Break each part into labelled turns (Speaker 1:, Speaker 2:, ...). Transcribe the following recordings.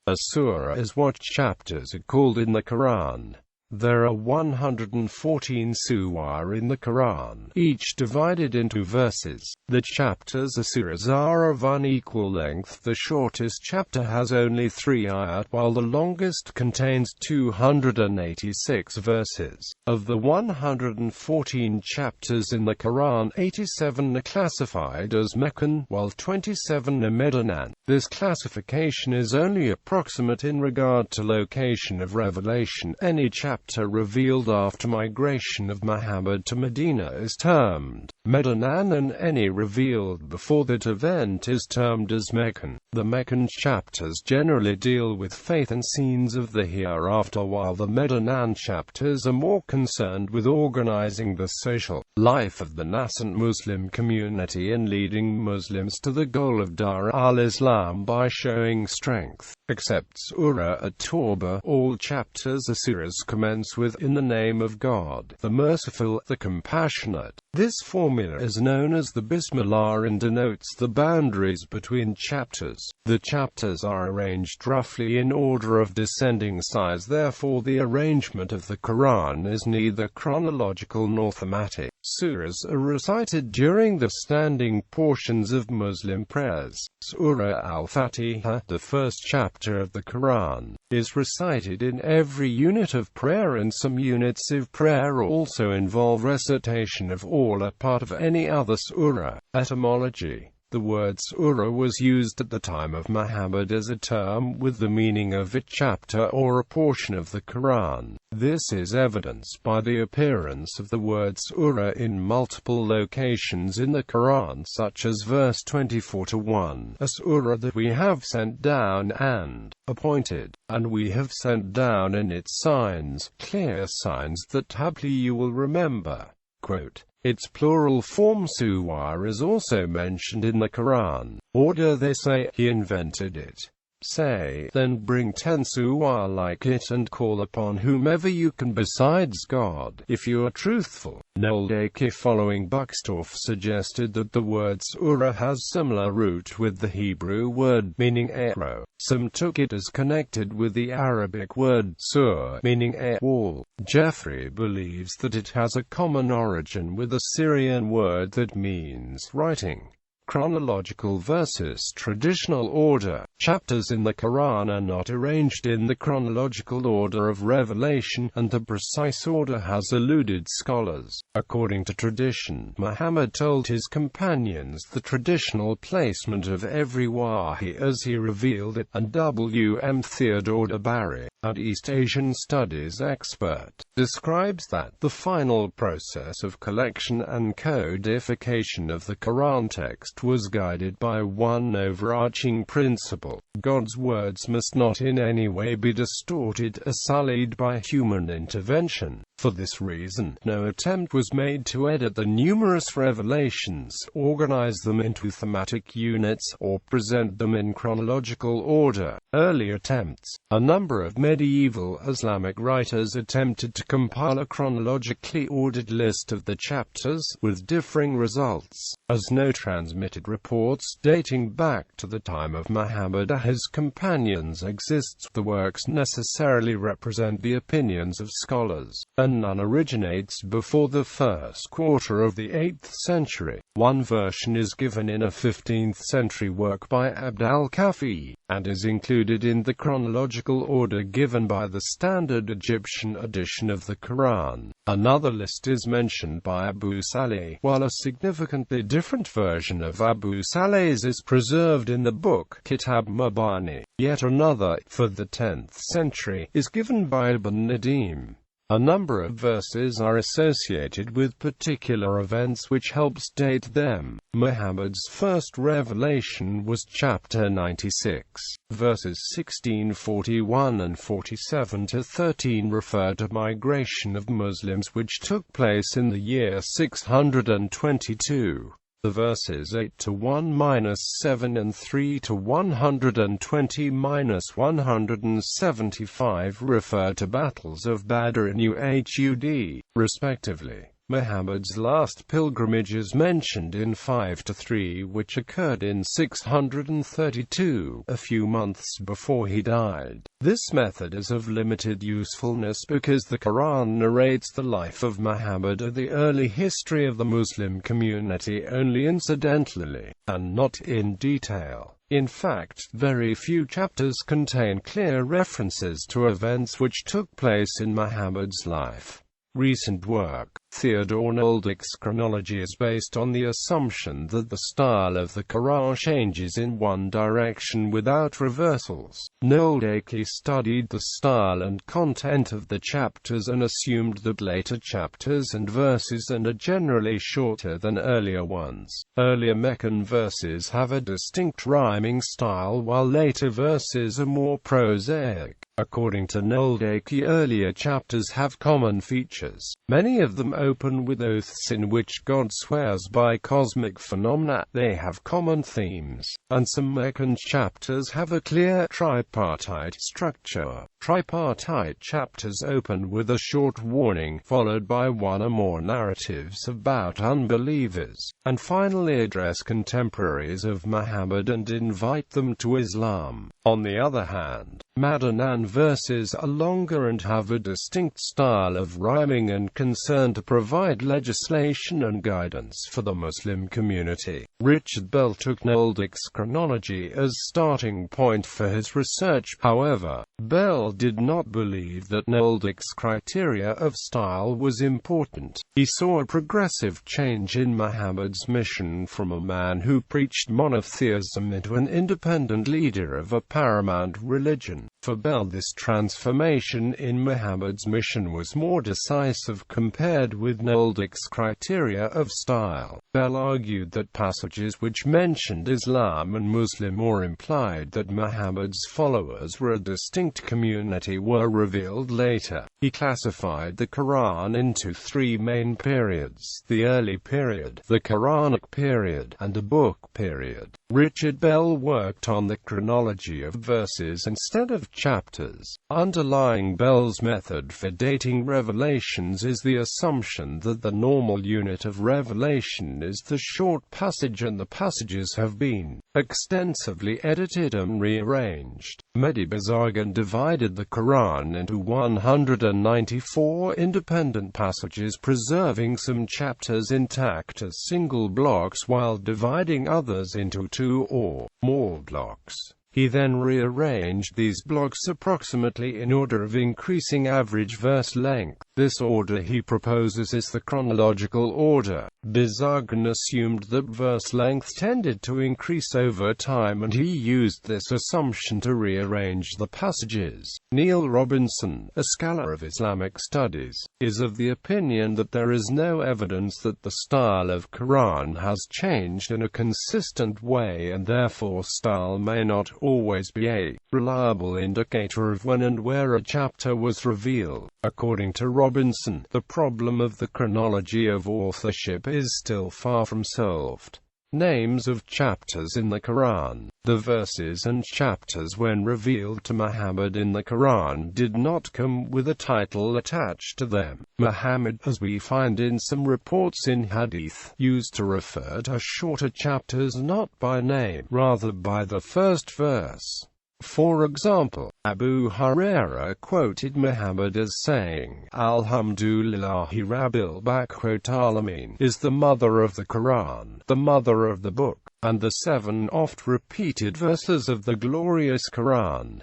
Speaker 1: A surah is what chapters are called in the Qur'an. There are 114 suwar in the Qur'an, each divided into verses. The chapters or suras are of unequal length. The shortest chapter has only 3 ayat, while the longest contains 286 verses. Of the 114 chapters in the Qur'an, 87 are classified as Meccan, while 27 are Medinan. This classification is only approximate in regard to location of revelation. Any chapter revealed after migration of Muhammad to Medina is termed Medinan, and any revealed before that event is termed as Meccan. The Meccan chapters generally deal with faith and scenes of the hereafter, while the Medinan chapters are more concerned with organizing the social life of the nascent Muslim community and leading Muslims to the goal of Dar al-Islam by showing strength. Except Surah at-Tawbah, all chapters or suras commence with "In the name of God, the Merciful, the Compassionate." This formula is known as the Bismillah and denotes the boundaries between chapters. The chapters are arranged roughly in order of descending size, therefore the arrangement of the Quran is neither chronological nor thematic. Surahs are recited during the standing portions of Muslim prayers. Surah al-Fatiha, the first chapter of the Quran, is recited in every unit of prayer, and some units of prayer also involve recitation of all or part of any other surah. Etymology: the word surah was used at the time of Muhammad as a term with the meaning of a chapter or a portion of the Quran. This is evidenced by the appearance of the word surah in multiple locations in the Quran, such as verse 24-1, "A surah that we have sent down and appointed, and we have sent down in its signs, clear signs that haply you will remember." Quote. Its plural form suwar is also mentioned in the Quran. Order, they say, he invented it. Say, then bring 10 suwar like it and call upon whomever you can besides God, if you are truthful. Noel Dacre following Buxtorf suggested that the word surah has similar root with the Hebrew word meaning arrow. Some took it as connected with the Arabic word sur, meaning a wall. Jeffrey believes that it has a common origin with a Syrian word that means writing. Chronological versus traditional order. Chapters in the Quran are not arranged in the chronological order of revelation, and the precise order has eluded scholars. According to tradition, Muhammad told his companions the traditional placement of every wahi as he revealed it, and W. M. Theodore de Barry, an East Asian studies expert, describes that the final process of collection and codification of the Quran text was guided by one overarching principle: God's words must not in any way be distorted or sullied by human intervention. For this reason, no attempt was made to edit the numerous revelations, organize them into thematic units, or present them in chronological order. Early attempts. A number of medieval Islamic writers attempted to compile a chronologically ordered list of the chapters, with differing results, as no transmitted reports dating back to the time of Muhammad or his companions exists. The works necessarily represent the opinions of scholars, and none originates before the first quarter of the 8th century. One version is given in a 15th century work by Abd al-Kafi, and is included in the chronological order given by the standard Egyptian edition of the Quran. Another list is mentioned by Abu Salih, while a significantly different version of Abu Salih's is preserved in the book Kitab Mabani. Yet another, for the 10th century, is given by Ibn Nadim. A number of verses are associated with particular events which helps date them. Muhammad's first revelation was chapter 96. Verses 1641 and 47-13 refer to migration of Muslims which took place in the year 622. The verses 8-1-7 and 3-120-175 refer to battles of Badr and Uhud, respectively. Muhammad's last pilgrimage is mentioned in 5-3, which occurred in 632, a few months before he died. This method is of limited usefulness because the Quran narrates the life of Muhammad and the early history of the Muslim community only incidentally, and not in detail. In fact, very few chapters contain clear references to events which took place in Muhammad's life. Recent work, Theodore Noldick's chronology, is based on the assumption that the style of the Quran changes in one direction without reversals. Noldick studied the style and content of the chapters and assumed that later chapters and verses are generally shorter than earlier ones. Earlier Meccan verses have a distinct rhyming style while later verses are more prosaic. According to Noldick, earlier chapters have common features. Many of them open with oaths in which God swears by cosmic phenomena. They have common themes, and some Meccan chapters have a clear tripartite structure. Tripartite chapters open with a short warning, followed by one or more narratives about unbelievers, and finally address contemporaries of Muhammad and invite them to Islam. On the other hand, Medinan verses are longer and have a distinct style of rhyming and concern to provide legislation and guidance for the Muslim community. Richard Bell took Noldick's chronology as starting point for his research. However, Bell did not believe that Noldick's criteria of style was important. He saw a progressive change in Muhammad's mission from a man who preached monotheism into an independent leader of a paramount religion. For Bell, this transformation in Muhammad's mission was more decisive compared with Noldick's criteria of style. Bell argued that passages which mentioned Islam and Muslim or implied that Muhammad's followers were a distinct community were revealed later. He classified the Quran into three main periods: the early period, the Quranic period, and a book period. Richard Bell worked on the chronology of verses instead of chapters. Underlying Bell's method for dating revelations is the assumption that the normal unit of revelation is the short passage, and the passages have been extensively edited and rearranged. Mehdi Bazargan divided the Quran into 194 independent passages, preserving some chapters intact as single blocks while dividing others into two or more blocks. He then rearranged these blocks approximately in order of increasing average verse length. This order he proposes is the chronological order. Bazargan assumed that verse length tended to increase over time, and he used this assumption to rearrange the passages. Neil Robinson, a scholar of Islamic studies, is of the opinion that there is no evidence that the style of Quran has changed in a consistent way, and therefore style may not always be a reliable indicator of when and where a chapter was revealed. According to Robinson, the problem of the chronology of authorship is still far from solved. Names of chapters in the Quran. The verses and chapters when revealed to Muhammad in the Quran did not come with a title attached to them. Muhammad, as we find in some reports in Hadith, used to refer to shorter chapters not by name, rather by the first verse. For example, Abu Hurairah quoted Muhammad as saying, Alhamdulillahi Rabbil Alamin is the mother of the Quran, the mother of the book, and the 7 oft-repeated verses of the glorious Quran.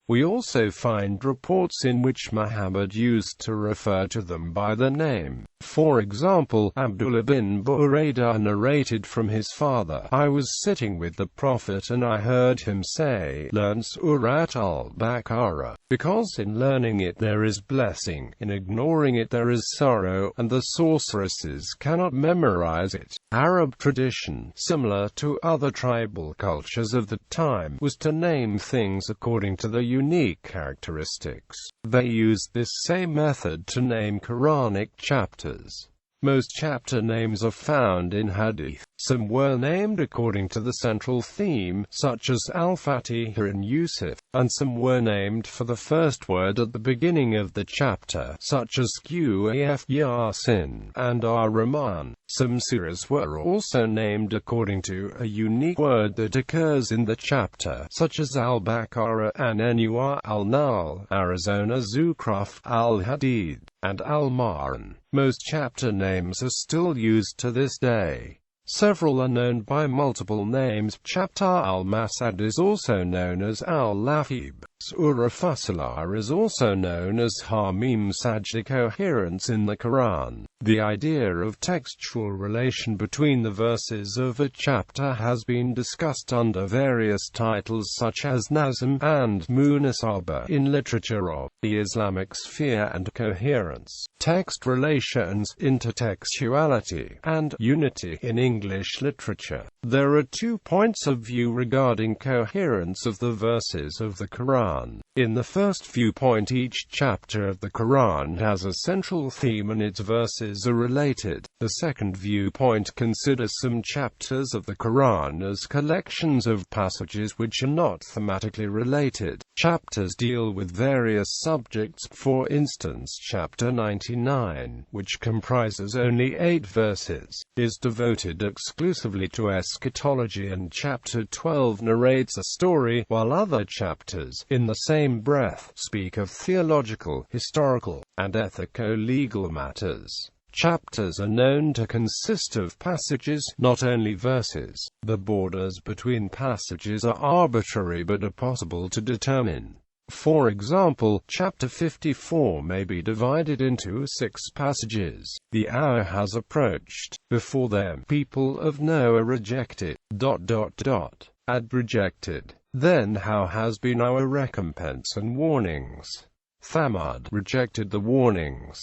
Speaker 1: We also find reports in which Muhammad used to refer to them by the name. For example, Abdullah bin Buraidah narrated from his father, I was sitting with the Prophet and I heard him say, learn Surat al-Baqarah, because in learning it there is blessing, in ignoring it there is sorrow, and the sorceresses cannot memorize it. Arab tradition, similar to other tribal cultures of the time, was to name things according to their unique characteristics. They used this same method to name Quranic chapters. Most chapter names are found in Hadith. Some were named according to the central theme, such as Al-Fatiha and Yusuf, and some were named for the first word at the beginning of the chapter, such as Qaf, Yasin, and Ar-Rahman. Some suras were also named according to a unique word that occurs in the chapter, such as Al-Baqarah, An-Nur, Al-Nahl, Arizona, Zukhruf, Al-Hadid, and Al-Ma'an. Most chapter names are still used to this day. Several are known by multiple names. Chapter Al-Masad is also known as Al-Lafib. Surah Fussilah is also known as Hamim Sajda. Coherence in the Quran. The idea of textual relation between the verses of a chapter has been discussed under various titles such as Nazm and Munasaba in literature of the Islamic sphere and coherence, text relations, intertextuality, and unity in English literature. There are 2 points of view regarding coherence of the verses of the Quran. In the first viewpoint, each chapter of the Quran has a central theme and its verses are related. The second viewpoint considers some chapters of the Quran as collections of passages which are not thematically related. Chapters deal with various subjects. For instance, chapter 99, which comprises only 8 verses, is devoted exclusively to eschatology, and chapter 12 narrates a story, while other chapters, in the same breath, speak of theological, historical, and ethico-legal matters. Chapters are known to consist of passages, not only verses. The borders between passages are arbitrary but are possible to determine. For example, chapter 54 may be divided into 6 passages. The hour has approached. Before them, people of Noah rejected, had rejected. Then how has been our recompense and warnings? Thamud rejected the warnings.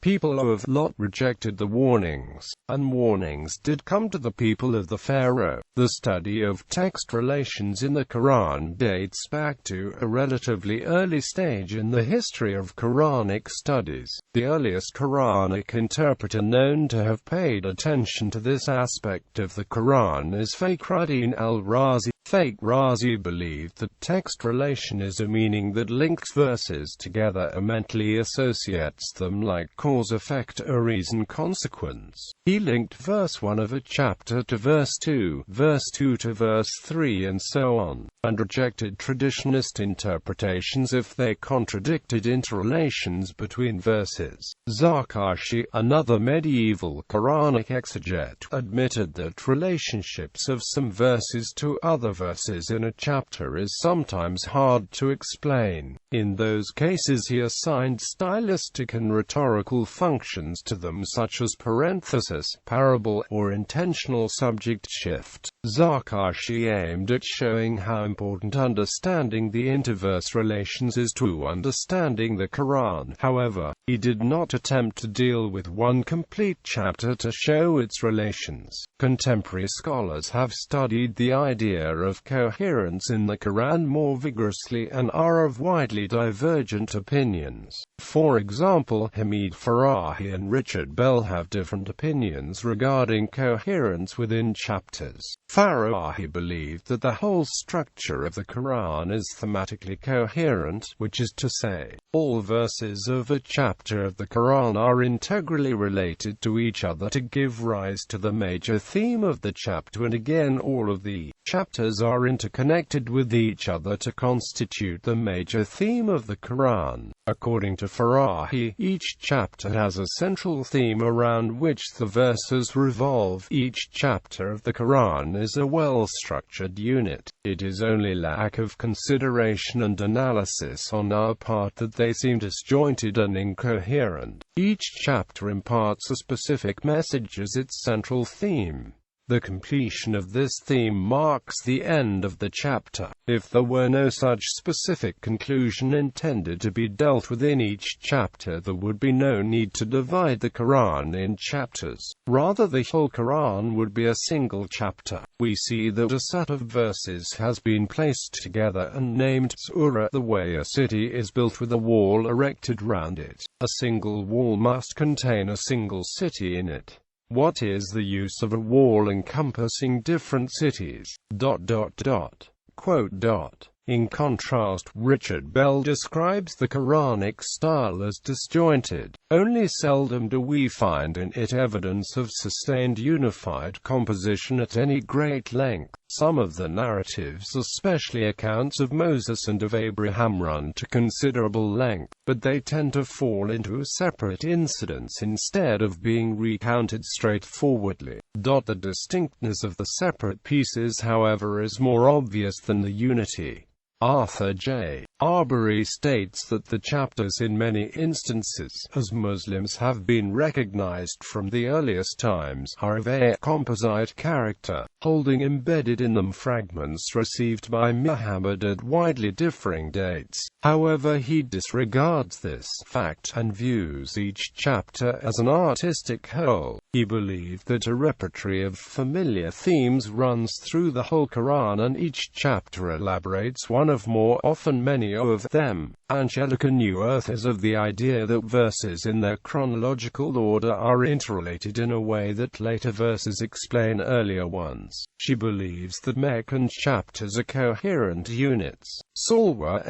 Speaker 1: People of Lot rejected the warnings, and warnings did come to the people of the Pharaoh. The study of text relations in the Quran dates back to a relatively early stage in the history of Quranic studies. The earliest Quranic interpreter known to have paid attention to this aspect of the Quran is Fakhruddin al-Razi. Razi believed that text relation is a meaning that links verses together and mentally associates them like cause-effect or reason-consequence. He linked verse 1 of a chapter to verse 2, verse 2 to verse 3, and so on, and rejected traditionalist interpretations if they contradicted interrelations between verses. Zarkashi, another medieval Quranic exegete, admitted that relationships of some verses to other verses in a chapter is sometimes hard to explain. In those cases he assigned stylistic and rhetorical functions to them, such as parenthesis, parable, or intentional subject shift. Zarkashi aimed at showing how important understanding the interverse relations is to understanding the Quran. However, he did not attempt to deal with one complete chapter to show its relations. Contemporary scholars have studied the idea of coherence in the Quran more vigorously and are of widely divergent opinions. For example, Hamid Farahi and Richard Bell have different opinions regarding coherence within chapters. Farahi believed that the whole structure of the Quran is thematically coherent, which is to say, all verses of a chapter of the Quran are integrally related to each other to give rise to the major theme of the chapter, and again all of the chapters are interconnected with each other to constitute the major theme of the Quran. According to Farahi, each chapter has a central theme around which the verses revolve. Each chapter of the Quran is a well-structured unit. It is only lack of consideration and analysis on our part that they seem disjointed and incoherent. Each chapter imparts a specific message as its central theme. The completion of this theme marks the end of the chapter. If there were no such specific conclusion intended to be dealt with in each chapter, there would be no need to divide the Quran in chapters. Rather, the whole Quran would be a single chapter. We see that a set of verses has been placed together and named Surah, the way a city is built with a wall erected round it. A single wall must contain a single city in it. What is the use of a wall encompassing different cities? In contrast, Richard Bell describes the Quranic style as disjointed. Only seldom do we find in it evidence of sustained unified composition at any great length. Some of the narratives, especially accounts of Moses and of Abraham, run to considerable length, but they tend to fall into separate incidents instead of being recounted straightforwardly. The distinctness of the separate pieces, however, is more obvious than the unity. Arthur J. Arbery states that the chapters in many instances, as Muslims have been recognized from the earliest times, are of a composite character, holding embedded in them fragments received by Muhammad at widely differing dates. However, he disregards this fact, and views each chapter as an artistic whole. He believed that a repertory of familiar themes runs through the whole Quran, and each chapter elaborates one of more often many of them. Angelica Neuwirth is of the idea that verses in their chronological order are interrelated in a way that later verses explain earlier ones. She believes that Meccan chapters are coherent units. Suwar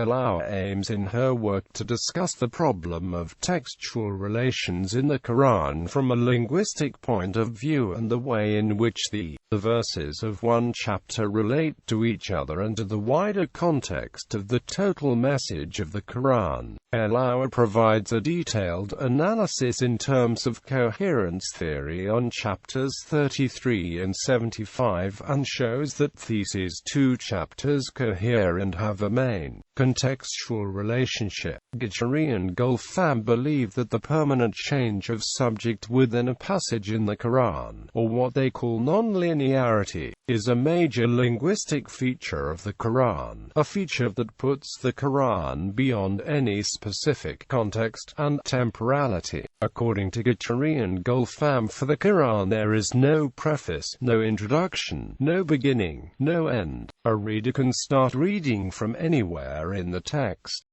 Speaker 1: aims in her work to discuss the problem of textual relations in the Quran from a linguistic point of view, and the way in which the verses of one chapter relate to each other and to the wider context of the total message of the Quran. Alauer provides a detailed analysis in terms of coherence theory on chapters 33 and 75, and shows that these two chapters cohere and have a main contextual relationship. Guichari and Gulfam believe that the permanent change of subject within a passage in the Quran, or what they call non-linearity, is a major linguistic feature of the Quran, a feature that puts the Quran beyond any specific context and temporality. According to Guichari and Gulfam, for the Quran there is no preface, no introduction, no beginning, no end. A reader can start reading from anywhere in the text.